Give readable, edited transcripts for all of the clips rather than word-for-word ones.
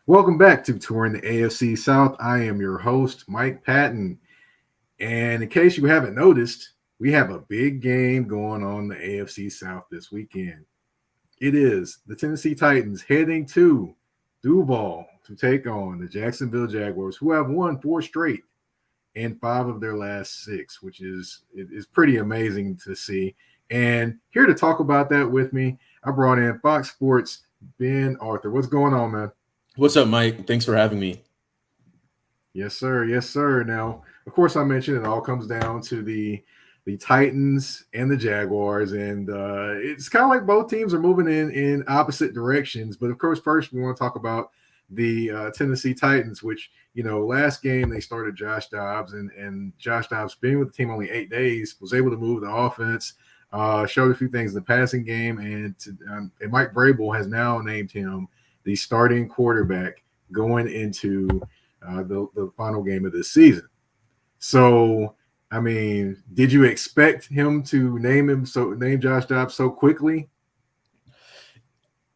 Welcome back to Touring the AFC South. I am your host, Mike Patton. And in case you haven't noticed, we have a big game going on in the AFC South this weekend. It is the Tennessee Titans heading to Duval to take on the Jacksonville Jaguars, who have won four straight and five of their last six, which is pretty amazing to see. And here to talk about that with me, I brought in Fox Sports Ben Arthur. What's going on, man? What's up, Mike? Thanks for having me. Yes, sir. Yes, sir. Now, of course, I mentioned it all comes down to the Titans and the Jaguars, and it's kind of like both teams are moving in opposite directions. But of course, first we want to talk about the Tennessee Titans, which last game they started Josh Dobbs, and Josh Dobbs being with the team only 8 days was able to move the offense, showed a few things in the passing game, and Mike Vrabel has now named him the starting quarterback going into the final game of this season. So, I mean, did you expect him to name Josh Dobbs so quickly?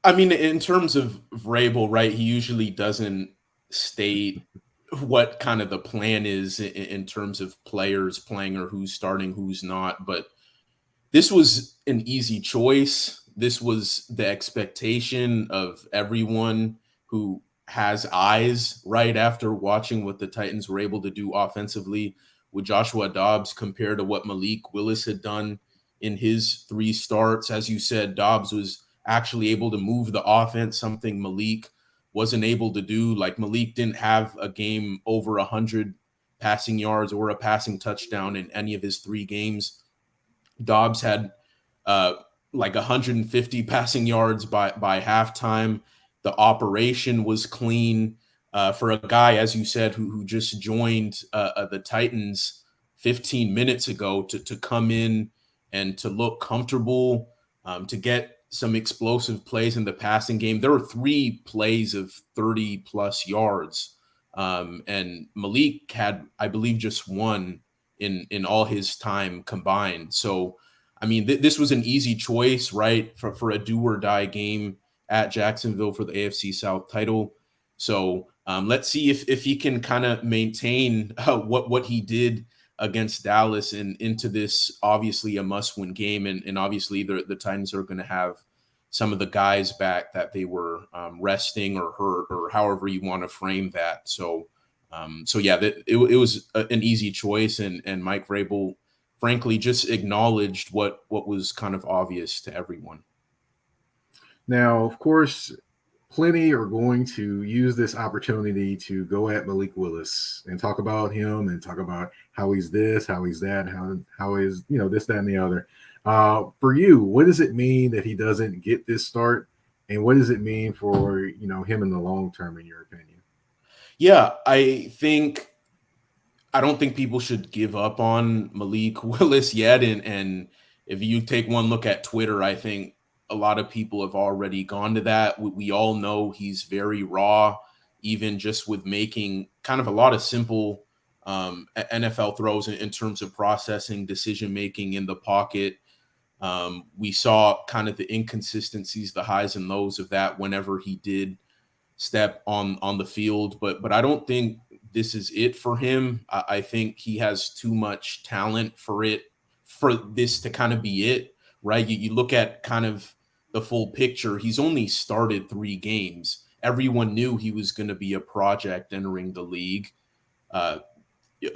I mean, in terms of Vrabel, right? He usually doesn't state what kind of the plan is in terms of players playing or who's starting, who's not. But this was an easy choice. This was the expectation of everyone who has eyes, right, after watching what the Titans were able to do offensively with Joshua Dobbs compared to what Malik Willis had done in his three starts. As you said, Dobbs was actually able to move the offense, something Malik wasn't able to do. Like, Malik didn't have a game over 100 passing yards or a passing touchdown in any of his three games. Dobbs had uh, like 150 passing yards by halftime. The operation was clean for a guy, as you said, who just joined the Titans 15 minutes ago to come in and to look comfortable, to get some explosive plays in the passing game. There were three plays of 30 plus yards. And Malik had, I believe, just one in all his time combined. So, I mean, this was an easy choice, right, for a do or die game at Jacksonville for the AFC South title. So let's see if he can kind of maintain what he did against Dallas and into this obviously a must-win game, and obviously the Titans are going to have some of the guys back that they were resting or hurt or however you want to frame that. So yeah, it was an easy choice, and Mike Vrabel, frankly, just acknowledged what was kind of obvious to everyone. Now, of course, plenty are going to use this opportunity to go at Malik Willis and talk about him and talk about how he's this, how he's that, how is this, that, and the other. For you, what does it mean that he doesn't get this start, and what does it mean for him in the long term, in your opinion? Yeah, I don't think people should give up on Malik Willis yet. And if you take one look at Twitter, I think a lot of people have already gone to that. We all know he's very raw, even just with making kind of a lot of simple NFL throws in terms of processing, decision making in the pocket. We saw kind of the inconsistencies, the highs and lows of that whenever he did step on the field. But I don't think this is it for him. I think he has too much talent for this to kind of be it, right? You look at kind of the full picture. He's only started three games. Everyone knew he was going to be a project entering the league. Uh,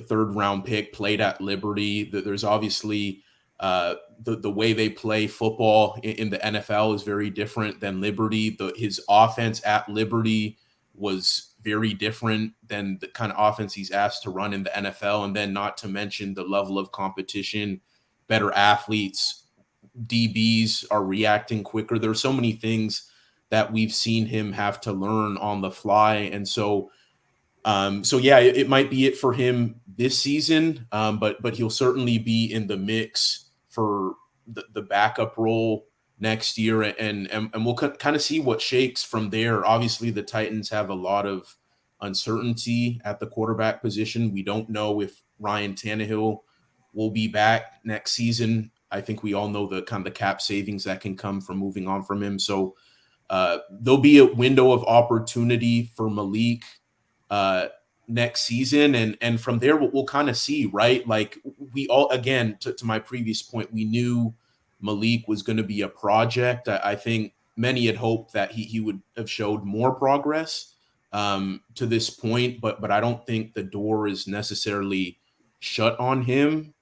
Third round pick, played at Liberty. There's obviously the way they play football in the NFL is very different than Liberty. His offense at Liberty was very different than the kind of offense he's asked to run in the NFL. And then, not to mention the level of competition, better athletes, DBs are reacting quicker. There's so many things that we've seen him have to learn on the fly. And so yeah, it might be it for him this season, but he'll certainly be in the mix for the backup role next year, and we'll kind of see what shakes from there. Obviously, the Titans have a lot of uncertainty at the quarterback position. We don't know if Ryan Tannehill will be back next season. I think we all know the kind of the cap savings that can come from moving on from him. So there'll be a window of opportunity for Malik next season, and from there we'll kind of see, right? Like we all, again, to my previous point, we knew Malik was going to be a project. I think many had hoped that he would have showed more progress to this point, but I don't think the door is necessarily shut on him.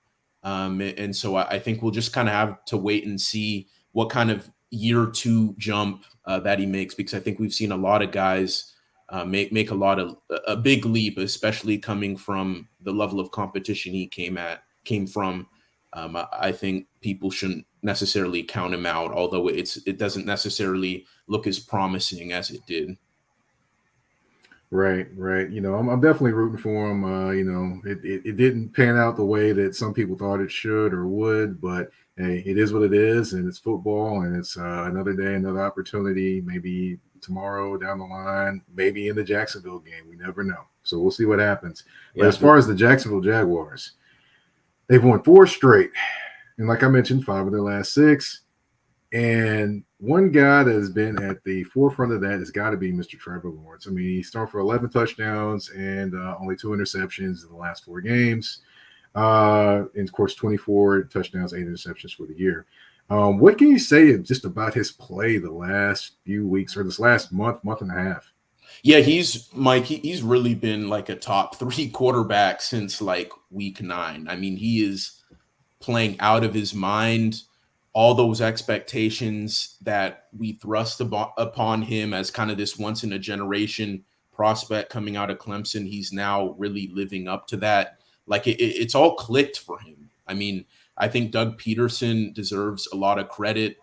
And so I think we'll just kind of have to wait and see what kind of year two jump that he makes, because I think we've seen a lot of guys make a big leap, especially coming from the level of competition he came from. I think people shouldn't necessarily count him out, although it doesn't necessarily look as promising as it did. Right, right. I'm definitely rooting for him. It didn't pan out the way that some people thought it should or would, but hey, it is what it is, and it's football, and it's another day, another opportunity. Maybe tomorrow down the line, maybe in the Jacksonville game. We never know. So we'll see what happens. But as far as the Jacksonville Jaguars, they've won 4 straight, and like I mentioned, 5 of their last 6. And one guy that has been at the forefront of that has got to be Mr. Trevor Lawrence. I mean, he's thrown for 11 touchdowns and only 2 interceptions in the last 4 games. And of course, 24 touchdowns, 8 interceptions for the year. What can you say just about his play the last few weeks or this last month and a half? Yeah, he's really been like a top 3 quarterback since like week 9. I mean, he is playing out of his mind. All those expectations that we thrust upon him as kind of this once in a generation prospect coming out of Clemson, he's now really living up to that. Like it's all clicked for him. I mean, I think Doug Peterson deserves a lot of credit,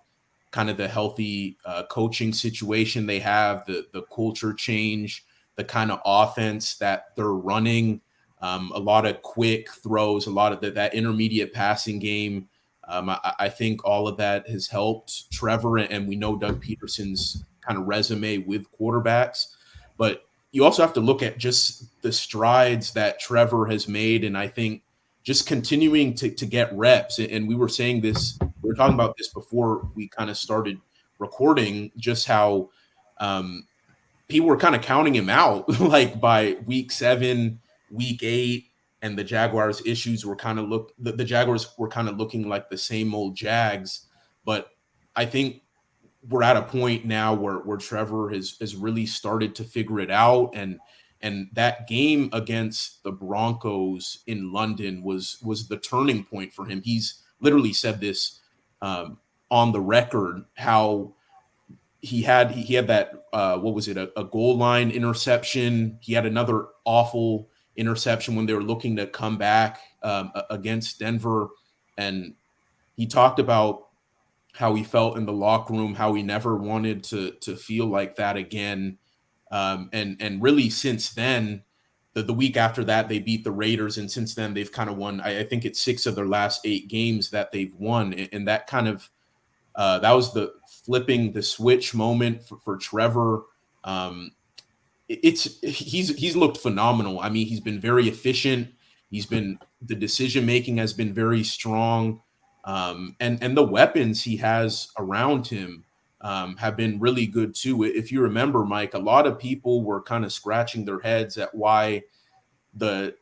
kind of the healthy coaching situation they have, the culture change, the kind of offense that they're running, a lot of quick throws, a lot of that intermediate passing game. I think all of that has helped Trevor, and we know Doug Peterson's kind of resume with quarterbacks. But you also have to look at just the strides that Trevor has made, and I think just continuing to get reps. And we were saying this, we were talking about this before we kind of started recording, just how people were kind of counting him out, like by week 7, week 8. And the Jaguars' issues were kind of the Jaguars were kind of looking like the same old Jags. But I think we're at a point now where Trevor has really started to figure it out. And that game against the Broncos in London was the turning point for him. He's literally said this on the record, how he had that what was it, a goal line interception. He had another awful interception when they were looking to come back against Denver. And he talked about how he felt in the locker room, how he never wanted to feel like that again. And really since then, the week after that, they beat the Raiders. And since then they've kind of won, I think it's 6 of their last 8 games that they've won. And that kind of, that was the flipping the switch moment for Trevor. He's looked phenomenal. I mean, he's been very efficient. The decision making has been very strong, and the weapons he has around him have been really good too. If you remember, Mike, a lot of people were kind of scratching their heads at why the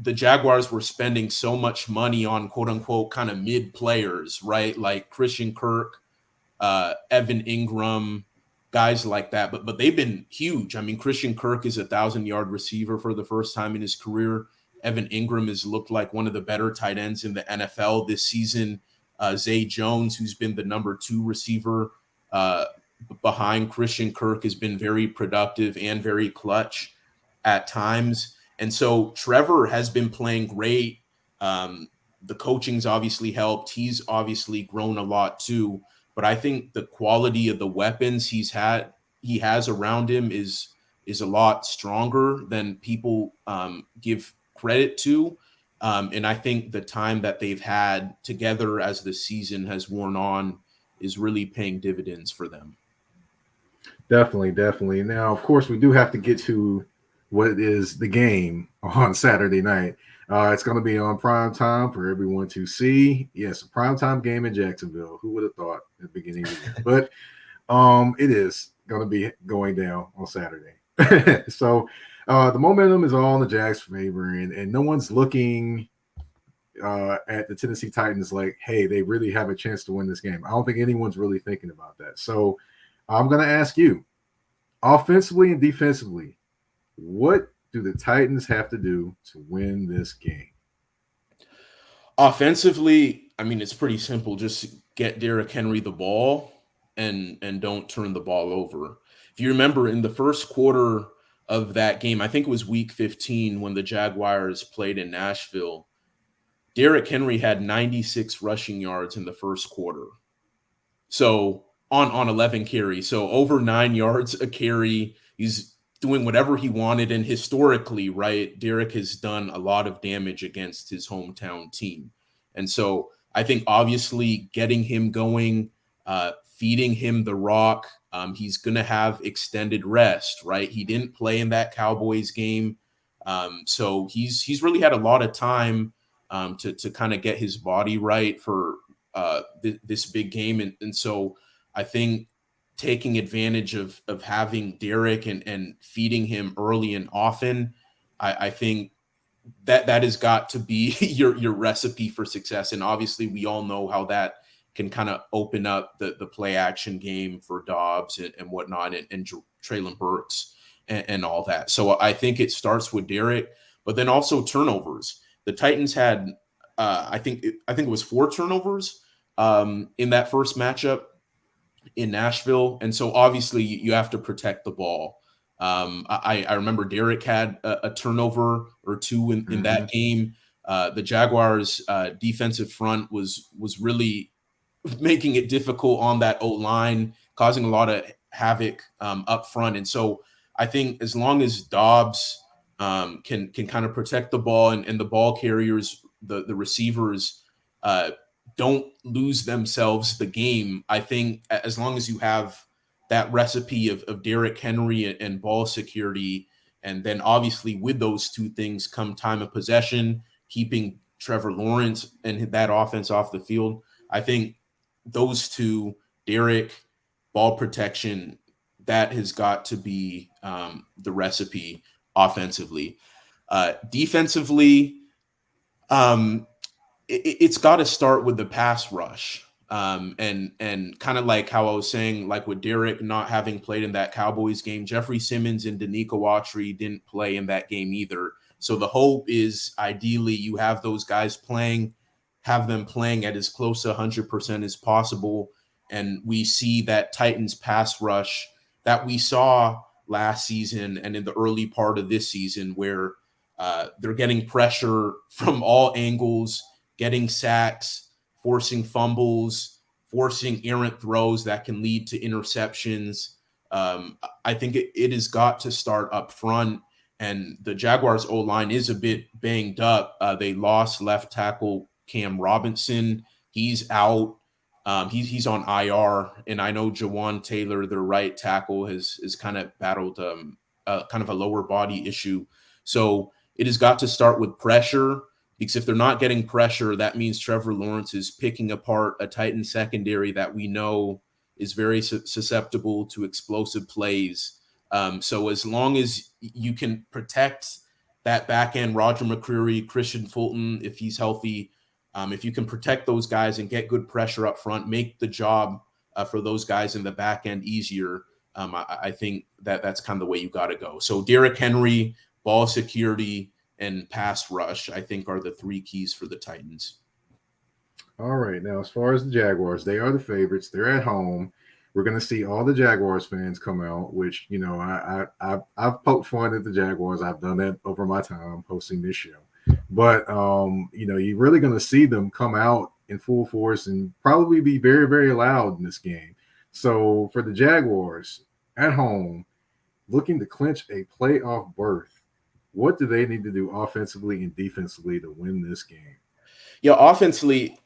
Jaguars were spending so much money on quote unquote kind of mid players, right? Like Christian Kirk, Evan Ingram, guys like that, but they've been huge. I mean, Christian Kirk is a 1,000-yard receiver for the first time in his career. Evan Ingram has looked like one of the better tight ends in the NFL this season. Zay Jones, who's been the number 2 receiver behind Christian Kirk, has been very productive and very clutch at times. And so Trevor has been playing great. The coaching's obviously helped. He's obviously grown a lot too. But I think the quality of the weapons he has around him is a lot stronger than people give credit to. And I think the time that they've had together as the season has worn on is really paying dividends for them. Definitely. Now, of course, we do have to get to what is the game on Saturday night. It's going to be on prime time for everyone to see. Yes, a prime time game in Jacksonville. Who would have thought at the beginning of the year? But it is. going to be going down on Saturday. So the momentum is all in the Jags' favor, and no one's looking at the Tennessee Titans like, hey, they really have a chance to win this game. I don't think anyone's really thinking about that. So I'm going to ask you, offensively and defensively, what do the Titans have to do to win this game? Offensively, I mean, it's pretty simple. Just get Derrick Henry the ball and don't turn the ball over. If you remember in the first quarter of that game, I think it was week 15 when the Jaguars played in Nashville, Derrick Henry had 96 rushing yards in the first quarter. So on 11 carries, so over 9 yards a carry. He's doing whatever he wanted, and historically, right, Derrick has done a lot of damage against his hometown team. And so I think obviously getting him going, feeding him the rock, he's going to have extended rest, right? He didn't play in that Cowboys game. So he's really had a lot of time to kind of get his body right for this big game. And so I think taking advantage of having Derrick and feeding him early and often, I think that has got to be your recipe for success. And obviously we all know how that can kind of open up the play action game for Dobbs and whatnot, and Treylon Burks and all that. So I think it starts with Derrick, but then also turnovers. The Titans had, I think it was 4 turnovers in that first matchup in Nashville. And so obviously you have to protect the ball. I remember Derrick had a turnover or 2 in that game. The Jaguars defensive front was really making it difficult on that O-line, causing a lot of havoc up front. And so I think as long as Dobbs can kind of protect the ball, and the ball carriers, the receivers don't lose themselves the game, I think as long as you have that recipe of Derrick Henry and ball security, and then obviously with those 2 things come time of possession, keeping Trevor Lawrence and that offense off the field, I think those 2, Derrick, ball protection, that has got to be the recipe offensively. Defensively, it's got to start with the pass rush. And kind of like how I was saying, like with Derrick not having played in that Cowboys game, Jeffrey Simmons and Danico Autry didn't play in that game either. So the hope is ideally you have those guys playing, have them playing at as close to 100% as possible. And we see that Titans pass rush that we saw last season and in the early part of this season, where they're getting pressure from all angles, getting sacks, forcing fumbles, forcing errant throws that can lead to interceptions. I think it has got to start up front. And the Jaguars O-line is a bit banged up. They lost left tackle Cam Robinson. He's out. He's on IR. And I know Jawan Taylor, their right tackle, has kind of battled kind of a lower body issue. So it has got to start with pressure, because if they're not getting pressure, that means Trevor Lawrence is picking apart a Titan secondary that we know is very susceptible to explosive plays. So as long as you can protect that back end, Roger McCreary, Christian Fulton, if he's healthy, if you can protect those guys and get good pressure up front, make the job for those guys in the back end easier, I think that's kind of the way you got to go. So Derrick Henry, ball security, and pass rush, I think, are the 3 keys for the Titans. All right. Now, as far as the Jaguars, they are the favorites. They're at home. We're going to see all the Jaguars fans come out, which, you know, I've poked fun at the Jaguars. I've done that over my time hosting this show. But, you know, you're really going to see them come out in full force and probably be very, very loud in this game. So for the Jaguars at home, looking to clinch a playoff berth, what do they need to do offensively and defensively to win this game? Yeah, offensively,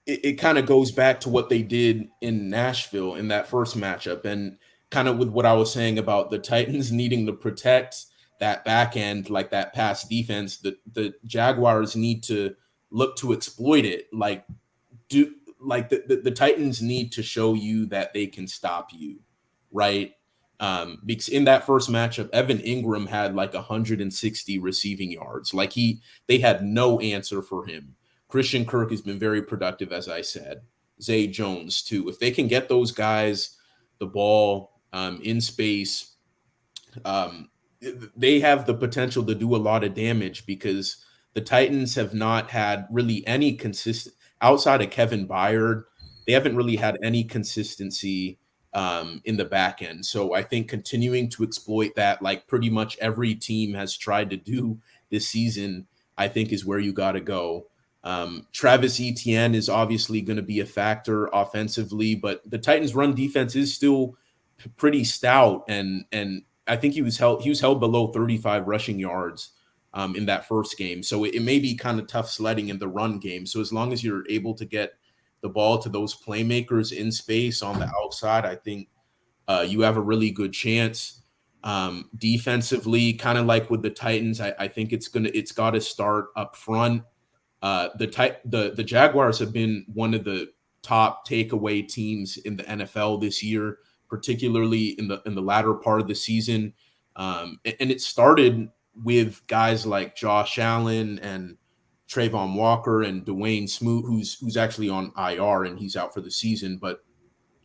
it kind of goes back to what they did in Nashville in that first matchup, and kind of with what I was saying about the Titans needing to protect that back end, like that pass defense. The Jaguars need to look to exploit it. The Titans need to show you that they can stop you, right? Because in that first matchup, Evan Ingram had like 160 receiving yards. Like they had no answer for him. Christian Kirk has been very productive, as I said. Zay Jones too. If they can get those guys the ball in space, um, they have the potential to do a lot of damage because the Titans have not had really any consistent outside of Kevin Byard. They haven't really had any consistency in the back end. So I think continuing to exploit that, like pretty much every team has tried to do this season, I think is where you got to go. Travis Etienne is obviously going to be a factor offensively, but the Titans' run defense is still pretty stout, and I think he was held below 35 rushing yards in that first game. So it may be kind of tough sledding in the run game. So as long as you're able to get the ball to those playmakers in space on the outside, I think you have a really good chance. Defensively, kind of like with the Titans, I think it's got to start up front. The Jaguars have been one of the top takeaway teams in the NFL this year, particularly in the latter part of the season. And it started with guys like Josh Allen and Trayvon Walker and Dwayne Smoot, who's actually on IR and he's out for the season. But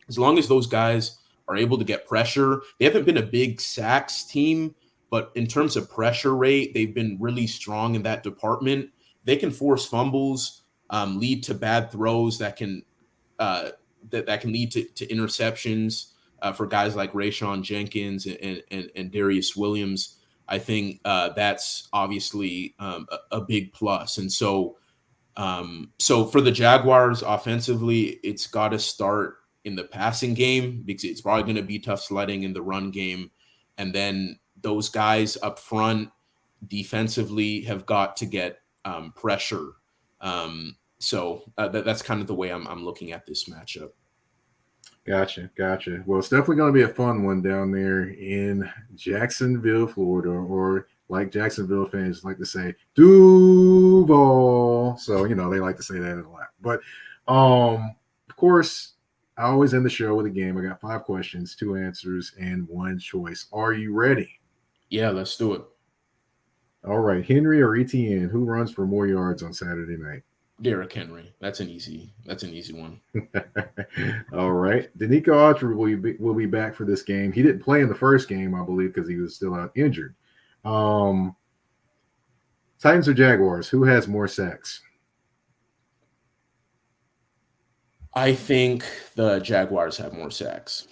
as long as those guys are able to get pressure, they haven't been a big sacks team, but in terms of pressure rate, they've been really strong in that department. They can force fumbles, lead to bad throws that can that can lead to interceptions for guys like Rayshon Jenkins and Darius Williams. I think that's obviously a big plus. And so for the Jaguars offensively, it's got to start in the passing game because it's probably going to be tough sledding in the run game. And then those guys up front defensively have got to get pressure. So that's kind of the way I'm looking at this matchup. Gotcha. Well, it's definitely going to be a fun one down there in Jacksonville, Florida, or like Jacksonville fans like to say, Duval. So, they like to say that a lot. But, of course, I always end the show with a game. I got 5 questions, 2 answers, and 1 choice. Are you ready? Yeah, let's do it. All right. Henry or Etienne, who runs for more yards on Saturday night? Derrick Henry. That's an easy one. All right. Danico Autry will be back for this game. He didn't play in the first game, I believe, because he was still out injured. Titans or Jaguars? Who has more sacks? I think the Jaguars have more sacks.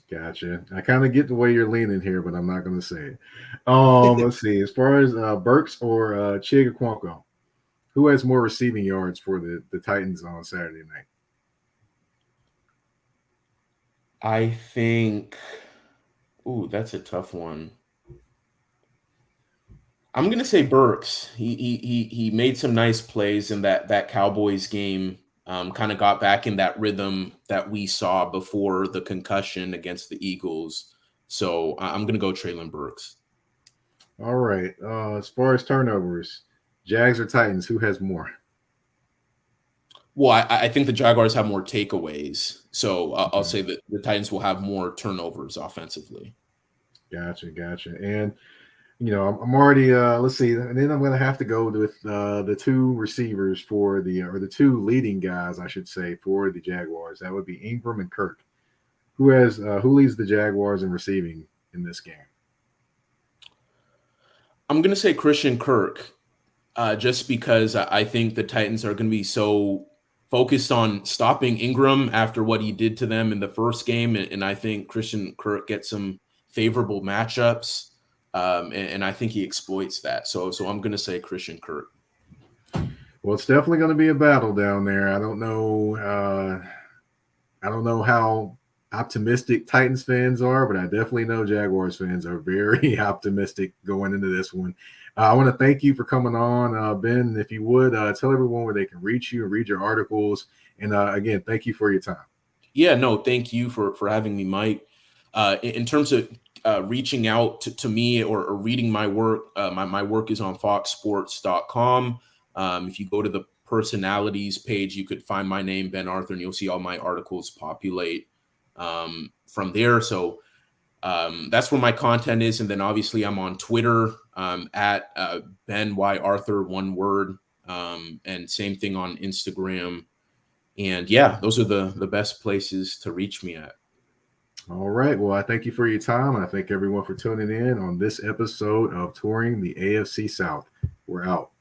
Gotcha. I kind of get the way you're leaning here, but I'm not going to say it. Let's see. As far as Burks or Chigaquonko, who has more receiving yards for the Titans on Saturday night? I think that's a tough one. I'm going to say Burks. He made some nice plays in that Cowboys game. Kind of got back in that rhythm that we saw before the concussion against the Eagles. So I'm going to go Treylon Burks. All right. As far as turnovers, Jags or Titans, who has more? Well, I think the Jaguars have more takeaways. So I'll say that the Titans will have more turnovers offensively. Gotcha. And, I'm already, let's see. And then I'm going to have to go with the 2 receivers or the 2 leading guys, I should say, for the Jaguars. That would be Ingram and Kirk. Who leads the Jaguars in receiving in this game? I'm going to say Christian Kirk, just because I think the Titans are going to be so focused on stopping Ingram after what he did to them in the first game. And I think Christian Kirk gets some favorable matchups. And I think he exploits that. So I'm going to say Christian Kirk. Well, it's definitely going to be a battle down there. I don't know how optimistic Titans fans are, but I definitely know Jaguars fans are very optimistic going into this one. I want to thank you for coming on, Ben. If you would tell everyone where they can reach you and read your articles. And again, thank you for your time. Yeah, no, thank you for having me, Mike. In terms of reaching out to me or reading my work, my work is on foxsports.com. If you go to the personalities page, you could find my name, Ben Arthur, and you'll see all my articles populate. from there. So that's where my content is. And then obviously I'm on Twitter at Ben Y Arthur, one word. And same thing on Instagram. And yeah, those are the best places to reach me at. All right. Well, I thank you for your time. I thank everyone for tuning in on this episode of Touring the AFC South. We're out.